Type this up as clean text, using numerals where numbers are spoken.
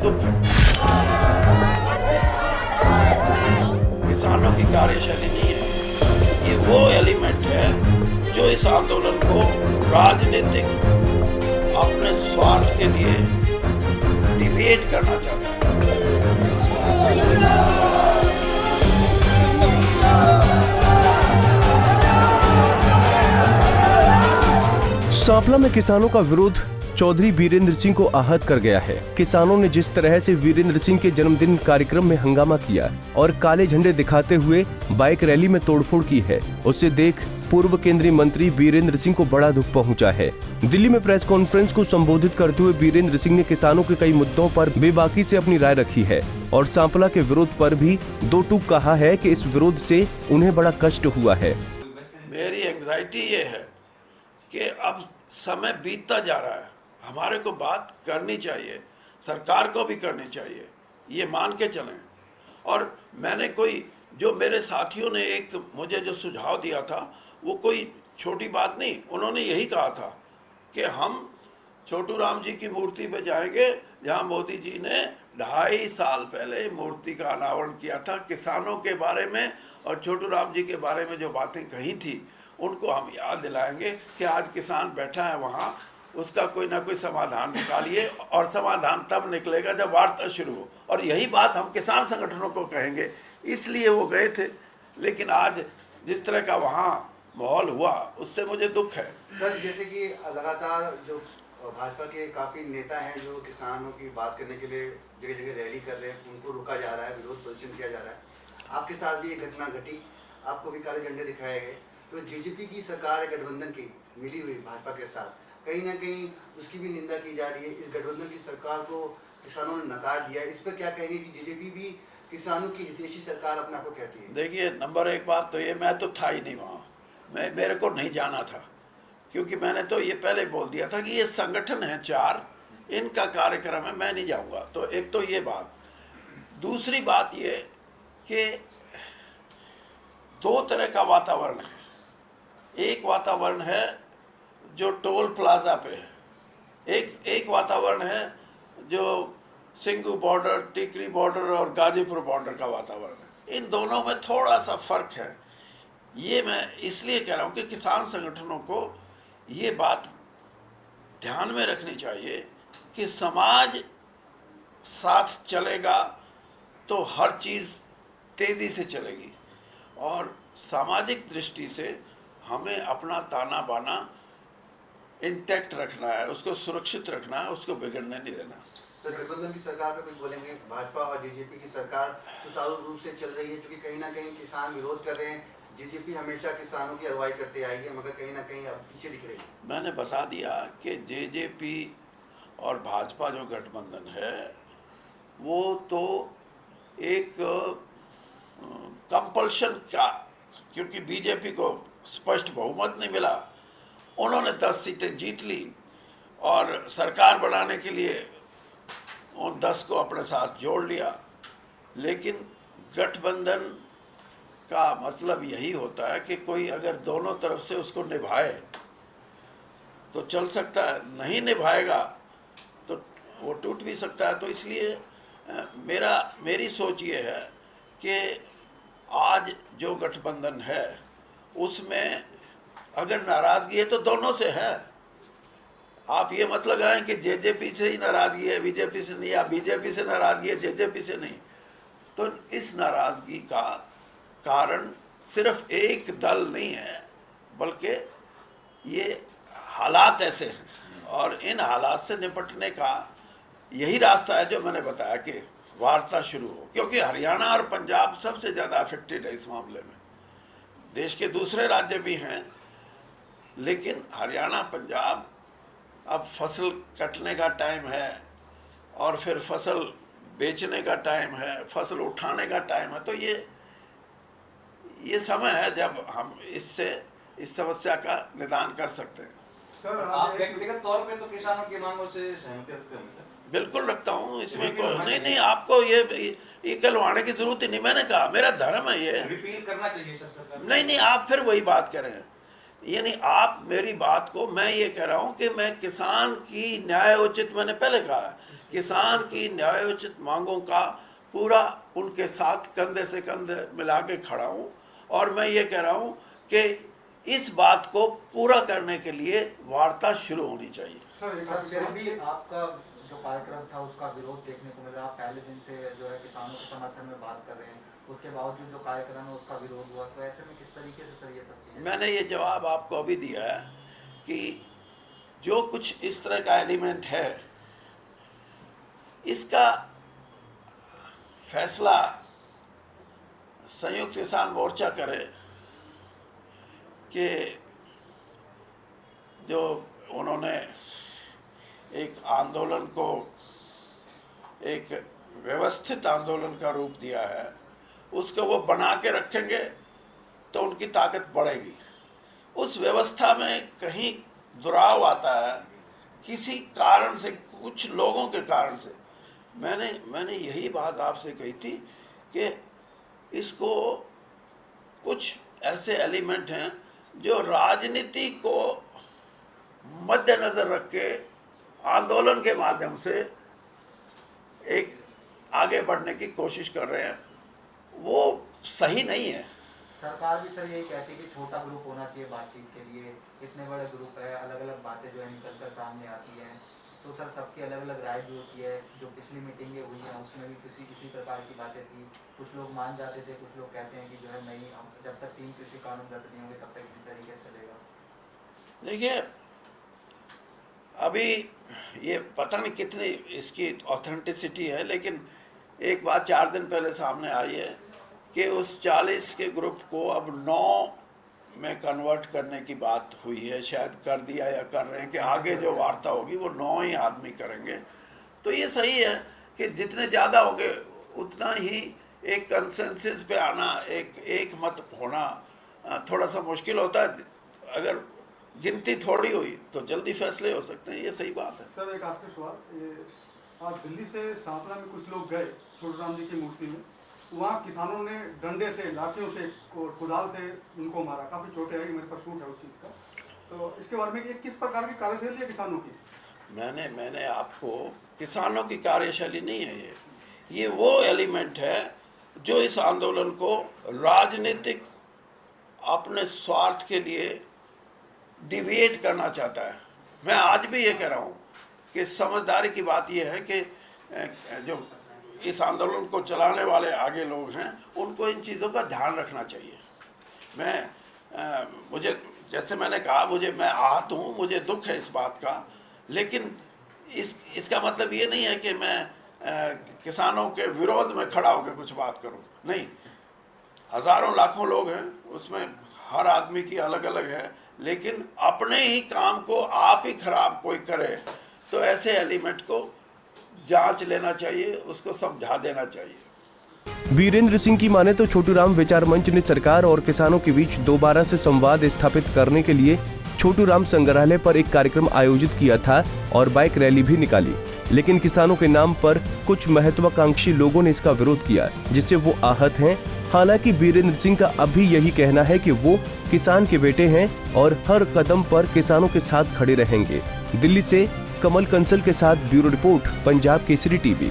दुख है। किसानों की कार्यशैली नहीं है, ये वो एलिमेंट है जो इस आंदोलन को राजनीतिक अपने स्वार्थ के लिए डिबेट करना चाहता है। सांपला में किसानों का विरोध चौधरी वीरेंद्र सिंह को आहत कर गया है। किसानों ने जिस तरह से वीरेंद्र सिंह के जन्मदिन कार्यक्रम में हंगामा किया और काले झंडे दिखाते हुए बाइक रैली में तोड़फोड़ की है, उसे देख पूर्व केंद्रीय मंत्री वीरेंद्र सिंह को बड़ा दुख पहुंचा है। दिल्ली में प्रेस कॉन्फ्रेंस को संबोधित करते हुए वीरेंद्र सिंह ने किसानों के कई मुद्दों पर बेबाकी से अपनी राय रखी है और सांपला के विरोध पर भी दो टूक कहा है कि इस विरोध से उन्हें बड़ा कष्ट हुआ है। मेरी एंग्जाइटी ये है कि अब समय बीतता जा रहा है, हमारे को बात करनी चाहिए, सरकार को भी करनी चाहिए, ये मान के चलें। और मैंने कोई जो मेरे साथियों ने एक मुझे जो सुझाव दिया था वो कोई छोटी बात नहीं, उन्होंने यही कहा था कि हम छोटू राम जी की मूर्ति पे जाएंगे जहां मोदी जी ने 2.5 साल पहले मूर्ति का अनावरण किया था। किसानों के बारे में और छोटू राम जी के बारे में जो बातें कही थी उनको हम याद दिलाएंगे कि आज किसान बैठा है वहाँ, उसका कोई ना कोई समाधान निकालिए और समाधान तब निकलेगा जब वार्ता शुरू हो। और यही बात हम किसान संगठनों को कहेंगे, इसलिए वो गए थे। लेकिन आज जिस तरह का वहाँ माहौल हुआ उससे मुझे दुख है। सर, जैसे कि लगातार जो भाजपा के काफ़ी नेता हैं जो किसानों की बात करने के लिए जगह जगह रैली कर रहे हैं, उनको रोका जा रहा है, विरोध प्रदर्शन किया जा रहा है। आपके साथ भी एक घटना घटी, आपको भी काले झंडे दिखाए गए। तो जेजेपी की सरकार है गठबंधन की मिली हुई भाजपा के साथ, कहीं ना कहीं उसकी भी निंदा की जा रही है। इस गठबंधन की सरकार को किसानों ने नकार दिया, इस पर क्या कहेंगे कि जेजेपी भी किसानों की हितैषी सरकार अपने आप को कहती है? देखिए, नंबर एक बात तो ये, मैं तो था ही नहीं वहाँ, मेरे को नहीं जाना था, क्योंकि मैंने तो ये पहले बोल दिया था कि ये संगठन है 4, इनका कार्यक्रम है, मैं नहीं जाऊँगा। तो एक तो ये बात। दूसरी बात ये कि 2 तरह का वातावरण है। एक वातावरण है जो टोल प्लाजा पे है, एक वातावरण है जो सिंगू बॉर्डर, टिकरी बॉर्डर और गाजीपुर बॉर्डर का वातावरण है। इन दोनों में थोड़ा सा फर्क है। ये मैं इसलिए कह रहा हूँ कि किसान संगठनों को ये बात ध्यान में रखनी चाहिए कि समाज साथ चलेगा तो हर चीज़ तेज़ी से चलेगी, और सामाजिक दृष्टि से हमें अपना ताना बाना इंटैक्ट रखना है, उसको सुरक्षित रखना है, उसको बिगड़ने नहीं देना। तो गठबंधन की सरकार पे कुछ बोलेंगे? भाजपा और जेजेपी की सरकार सुचारू रूप से चल रही है, क्योंकि कहीं ना कहीं किसान विरोध कर रहे हैं। जेजेपी हमेशा किसानों की अगुवाई करते आई है, मगर कहीं ना कहीं अब पीछे दिख रही है। मैंने बता दिया कि जेजेपी और भाजपा जो गठबंधन है वो तो एक कंपल्शन का, क्योंकि बीजेपी को स्पष्ट बहुमत नहीं मिला, उन्होंने 10 सीटें जीत ली और सरकार बनाने के लिए उन 10 को अपने साथ जोड़ लिया। लेकिन गठबंधन का मतलब यही होता है कि कोई अगर दोनों तरफ से उसको निभाए तो चल सकता है, नहीं निभाएगा तो वो टूट भी सकता है। तो इसलिए मेरी सोच ये है कि आज जो गठबंधन है उसमें अगर नाराज़गी है तो दोनों से है। आप ये मत लगाएं कि जेजेपी से ही नाराज़गी है, बीजेपी से नहीं, या बीजेपी से नाराज़गी है, जेजेपी से नहीं। तो इस नाराज़गी का कारण सिर्फ एक दल नहीं है, बल्कि ये हालात ऐसे हैं, और इन हालात से निपटने का यही रास्ता है जो मैंने बताया कि वार्ता शुरू हो। क्योंकि हरियाणा और पंजाब सबसे ज़्यादा अफेक्टेड है इस मामले में। देश के दूसरे राज्य भी हैं, लेकिन हरियाणा, पंजाब, अब फसल कटने का टाइम है और फिर फसल बेचने का टाइम है, फसल उठाने का टाइम है। तो ये समय है जब हम इस समस्या का निदान कर सकते हैं। सर, आप व्यक्तिगत तौर पे तो किसानों की मांगों से सहमति रखते हैं? बिल्कुल रखता हूँ, इसमें कोई नहीं, आपको ये कहलवाने की जरूरत ही नहीं। मैंने कहा मेरा धर्म है ये। रिपील करना चाहिए सर सरकार? नहीं, आप फिर वही बात करें। यानी आप मेरी बात को, मैं ये कह रहा हूँ कि मैं किसान की न्याय उचित, मैंने पहले कहा किसान की न्यायोचित मांगों का पूरा उनके साथ कंधे से कंधे मिला के खड़ा हूँ। और मैं ये कह रहा हूँ कि इस बात को पूरा करने के लिए वार्ता शुरू होनी चाहिए। फिर भी आपका जो कार्यक्रम था उसका विरोध देखने को मिल रहा है। आप पहले दिन से जो है किसानों के समर्थन में बात कर रहे हैं, उसके बावजूद जो कार्यक्रम है उसका विरोध हुआ, तो ऐसे में किस तरीके से सर ये सब चीजें? मैंने ये जवाब आपको अभी दिया है कि जो कुछ इस तरह का एलिमेंट है, इसका फैसला संयुक्त किसान मोर्चा करे कि जो उन्होंने एक आंदोलन को एक व्यवस्थित आंदोलन का रूप दिया है, उसको वो बना के रखेंगे तो उनकी ताकत बढ़ेगी। उस व्यवस्था में कहीं दुराव आता है किसी कारण से, कुछ लोगों के कारण से। मैंने यही बात आपसे कही थी कि इसको कुछ ऐसे एलिमेंट हैं जो राजनीति को मद्देनजर रख के आंदोलन के माध्यम से एक आगे बढ़ने की कोशिश कर रहे हैं, वो सही नहीं है। सरकार भी सर यही कहती है कि छोटा ग्रुप होना चाहिए बातचीत के लिए। इतने बड़े ग्रुप है, अलग अलग बातें जो है निकल कर सामने आती हैं, तो सर सबकी अलग अलग राय भी होती है। जो पिछली मीटिंगें हुई हैं उसमें भी किसी प्रकार की बातें थी। कुछ लोग मान जाते थे, कुछ लोग कहते हैं कि जो है नहीं, हम जब तक 3 कृषि कानून रद्द नहीं होंगे तब तक इसी तरीके से चलेगा। देखिए, अभी ये पता नहीं कितनी इसकी ऑथेंटिसिटी है, लेकिन एक बात 4 दिन पहले सामने आई है कि उस 40 के ग्रुप को अब 9 में कन्वर्ट करने की बात हुई है। शायद कर दिया या कर रहे हैं कि आगे जो वार्ता होगी वो 9 ही आदमी करेंगे। तो ये सही है कि जितने ज़्यादा होंगे उतना ही एक कंसेंसस पे आना, एक मत होना थोड़ा सा मुश्किल होता है। अगर गिनती थोड़ी हुई तो जल्दी फैसले हो सकते हैं, ये सही बात है। सर एक आखिरी सवाल, ये आज दिल्ली से सांपला में कुछ लोग गए छोटू राम जी की मूर्ति में, वहाँ किसानों ने डंडे से, लाठियों से, कुदाल से उनको मारा, काफ़ी चोटें आई। मेरे पास शूट है उस चीज़ का, तो इसके बारे में किस प्रकार की कार्यशैली है किसानों की? मैंने आपको, किसानों की कार्यशैली नहीं है ये वो एलिमेंट है जो इस आंदोलन को राजनीतिक अपने स्वार्थ के लिए डिविएट करना चाहता है। मैं आज भी ये कह रहा हूँ कि समझदारी की बात यह है कि जो इस आंदोलन को चलाने वाले आगे लोग हैं उनको इन चीज़ों का ध्यान रखना चाहिए। मुझे, जैसे मैंने कहा, मैं आहत हूँ, मुझे दुख है इस बात का, लेकिन इसका मतलब ये नहीं है कि मैं किसानों के विरोध में खड़ा होकर कुछ बात करूँ। नहीं, हज़ारों लाखों लोग हैं, उसमें हर आदमी की अलग अलग है, लेकिन अपने ही काम को आप ही खराब कोई करे तो ऐसे एलिमेंट को जांच लेना चाहिए, उसको समझा देना चाहिए। वीरेंद्र सिंह की माने तो छोटू राम विचार मंच ने सरकार और किसानों के बीच दोबारा से संवाद स्थापित करने के लिए छोटू राम संग्रहालय पर एक कार्यक्रम आयोजित किया था और बाइक रैली भी निकाली, लेकिन किसानों के नाम पर कुछ महत्वाकांक्षी लोगों ने इसका विरोध किया, जिससे वो आहत हैं। हालांकि वीरेंद्र सिंह का अभी यही कहना है कि वो किसान के बेटे हैं और हर कदम पर किसानों के साथ खड़े रहेंगे। दिल्ली से कमल कंसल के साथ bureau report, Punjab Kesari TV.